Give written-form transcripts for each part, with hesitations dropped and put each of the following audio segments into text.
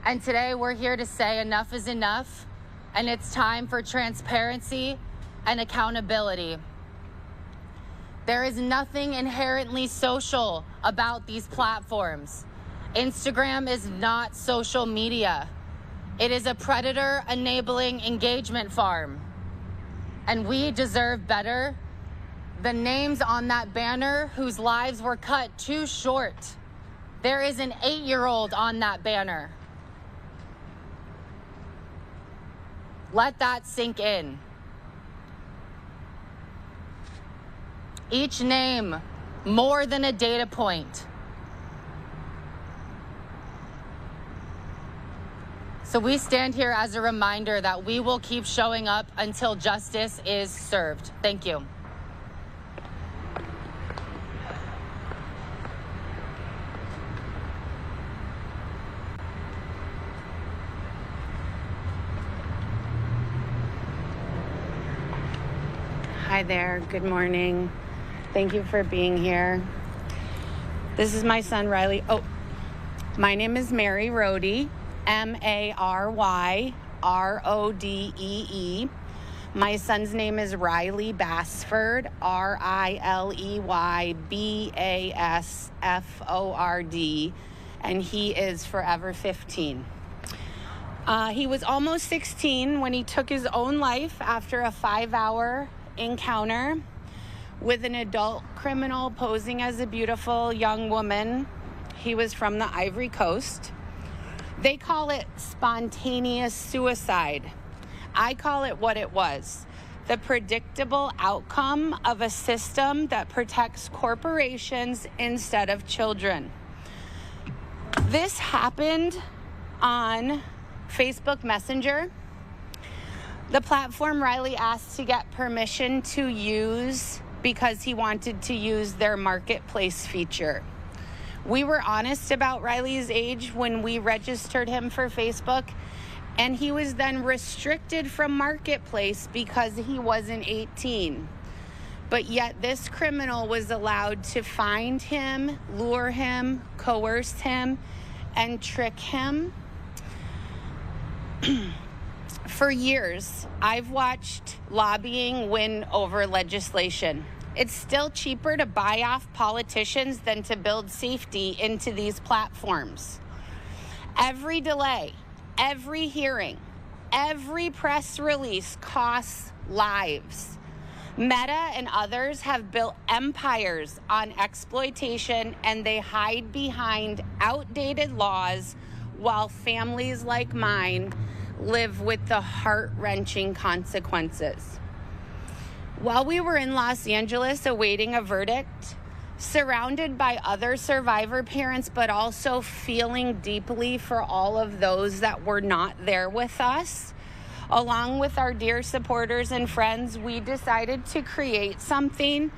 And today we're here to say enough is enough, and it's time for transparency and accountability. There is nothing inherently social about these platforms. Instagram is not social media. It is a predator-enabling engagement farm. And we deserve better. The names on that banner whose lives were cut too short. There is an 8-year-old on that banner. Let that sink in. Each name more than a data point. So we stand here as a reminder that we will keep showing up until justice is served. Thank you. Hi there, good morning. Thank you for being here. This is my son, Riley. Oh, my name is Mary Rodee, Maryrodee. My son's name is Riley Basford, RILEY-BASFORD, and he is forever 15. He was almost 16 when he took his own life after a 5-hour encounter with an adult criminal posing as a beautiful young woman. He was from the Ivory Coast. They call it spontaneous suicide. I call it what it was: the predictable outcome of a system that protects corporations instead of children. This happened on Facebook Messenger, the platform Riley asked to get permission to use because he wanted to use their marketplace feature. We were honest about Riley's age when we registered him for Facebook, and he was then restricted from marketplace because he wasn't 18. But yet this criminal was allowed to find him, lure him, coerce him, and trick him. For years, I've watched lobbying win over legislation. It's still cheaper to buy off politicians than to build safety into these platforms. Every delay, every hearing, every press release costs lives. Meta and others have built empires on exploitation, and they hide behind outdated laws while families like mine live with the heart-wrenching consequences. While we were in Los Angeles awaiting a verdict, surrounded by other survivor parents, but also feeling deeply for all of those that were not there with us, along with our dear supporters and friends, we decided to create something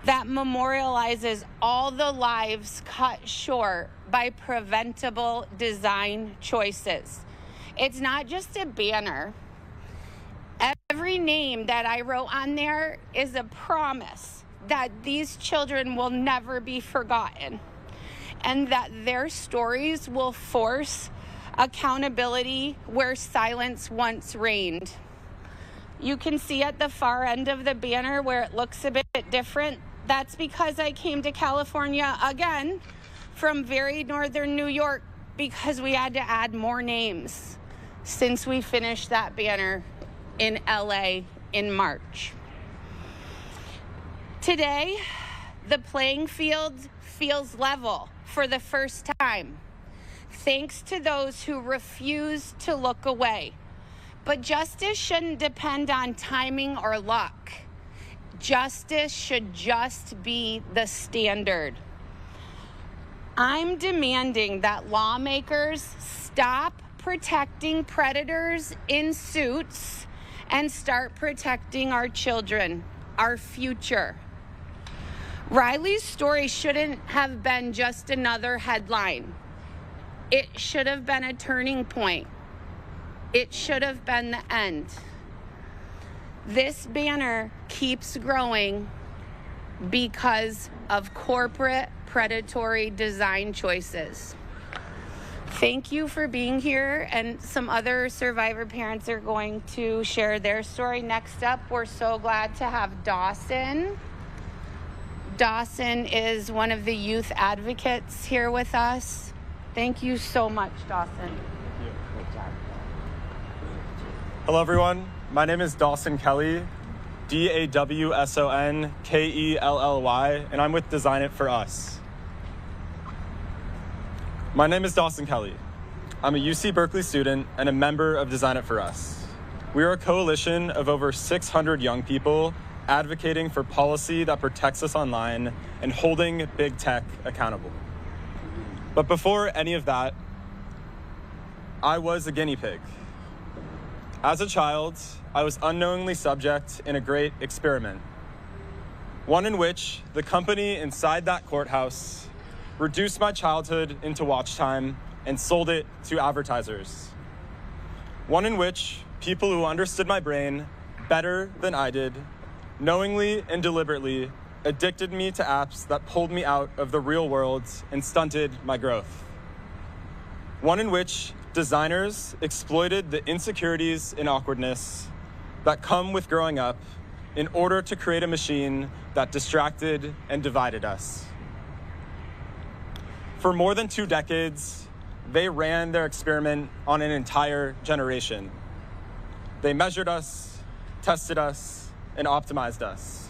that memorializes all the lives cut short by preventable design choices. It's not just a banner. Every name that I wrote on there is a promise that these children will never be forgotten, and that their stories will force accountability where silence once reigned. You can see at the far end of the banner where it looks a bit different. That's because I came to California again from very northern New York because we had to add more names since we finished that banner in LA in March. Today, the playing field feels level for the first time, thanks to those who refuse to look away. But justice shouldn't depend on timing or luck. Justice should just be the standard. I'm demanding that lawmakers stop protecting predators in suits and start protecting our children, our future. Riley's story shouldn't have been just another headline. It should have been a turning point. It should have been the end. This banner keeps growing because of corporate predatory design choices. Thank you for being here, and some other survivor parents are going to share their story. Next up, we're so glad to have Dawson. Dawson is one of the youth advocates here with us. Thank you so much, Dawson. Great job. Hello, everyone. My name is Dawson Kelly, DAWSON KELLY, and I'm with Design It For Us. My name is Dawson Kelly. I'm a UC Berkeley student and a member of Design It For Us. We are a coalition of over 600 young people advocating for policy that protects us online and holding big tech accountable. But before any of that, I was a guinea pig. As a child, I was unknowingly subject in a great experiment, one in which the company inside that courthouse reduced my childhood into watch time and sold it to advertisers. One in which people who understood my brain better than I did, knowingly and deliberately addicted me to apps that pulled me out of the real world and stunted my growth. One in which designers exploited the insecurities and awkwardness that come with growing up in order to create a machine that distracted and divided us. For more than 2 decades, they ran their experiment on an entire generation. They measured us, tested us, and optimized us.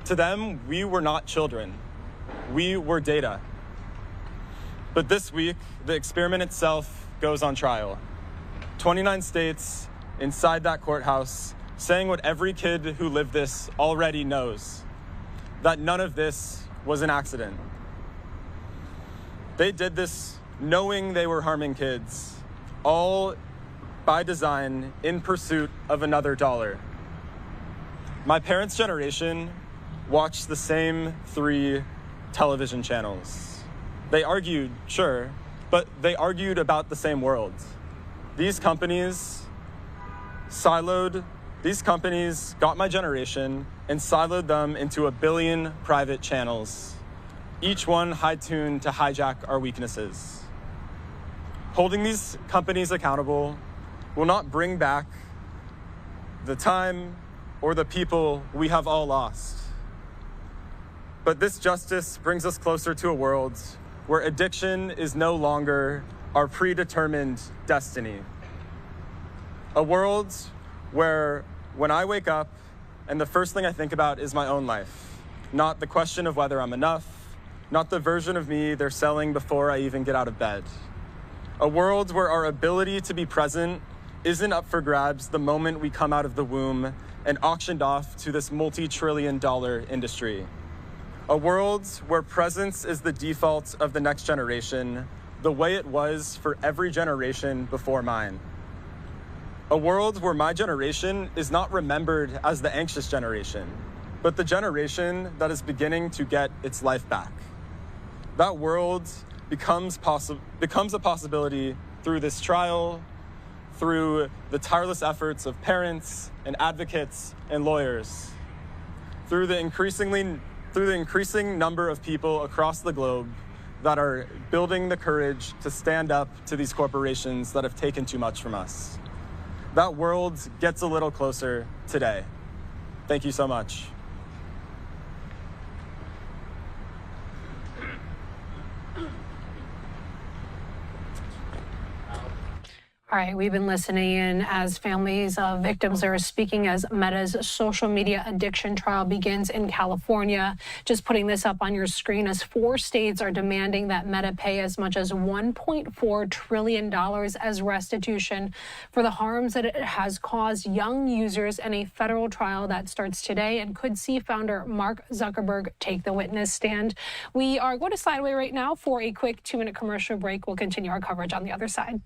To them, we were not children. We were data. But this week, the experiment itself goes on trial. 29 states inside that courthouse saying what every kid who lived this already knows, that none of this was an accident. They did this knowing they were harming kids, all by design in pursuit of another dollar. My parents' generation watched the same 3 television channels. They argued, sure, but they argued about the same world. These companies got my generation and siloed them into 1 billion private channels, each one high-tuned to hijack our weaknesses. Holding these companies accountable will not bring back the time or the people we have all lost. But this justice brings us closer to a world where addiction is no longer our predetermined destiny. A world where when I wake up and the first thing I think about is my own life, not the question of whether I'm enough, not the version of me they're selling before I even get out of bed. A world where our ability to be present isn't up for grabs the moment we come out of the womb and auctioned off to this multi-trillion-dollar industry. A world where presence is the default of the next generation, the way it was for every generation before mine. A world where my generation is not remembered as the anxious generation, but the generation that is beginning to get its life back. That world becomes a possibility through this trial, through the tireless efforts of parents and advocates and lawyers, through the increasing number of people across the globe that are building the courage to stand up to these corporations that have taken too much from us. That world gets a little closer today. Thank you so much. All right, we've been listening in as families of victims are speaking as Meta's social media addiction trial begins in California. Just putting this up on your screen as 4 states are demanding that Meta pay as much as $1.4 trillion as restitution for the harms that it has caused young users in a federal trial that starts today and could see founder Mark Zuckerberg take the witness stand. We are going to slide away right now for a quick 2-minute commercial break. We'll continue our coverage on the other side.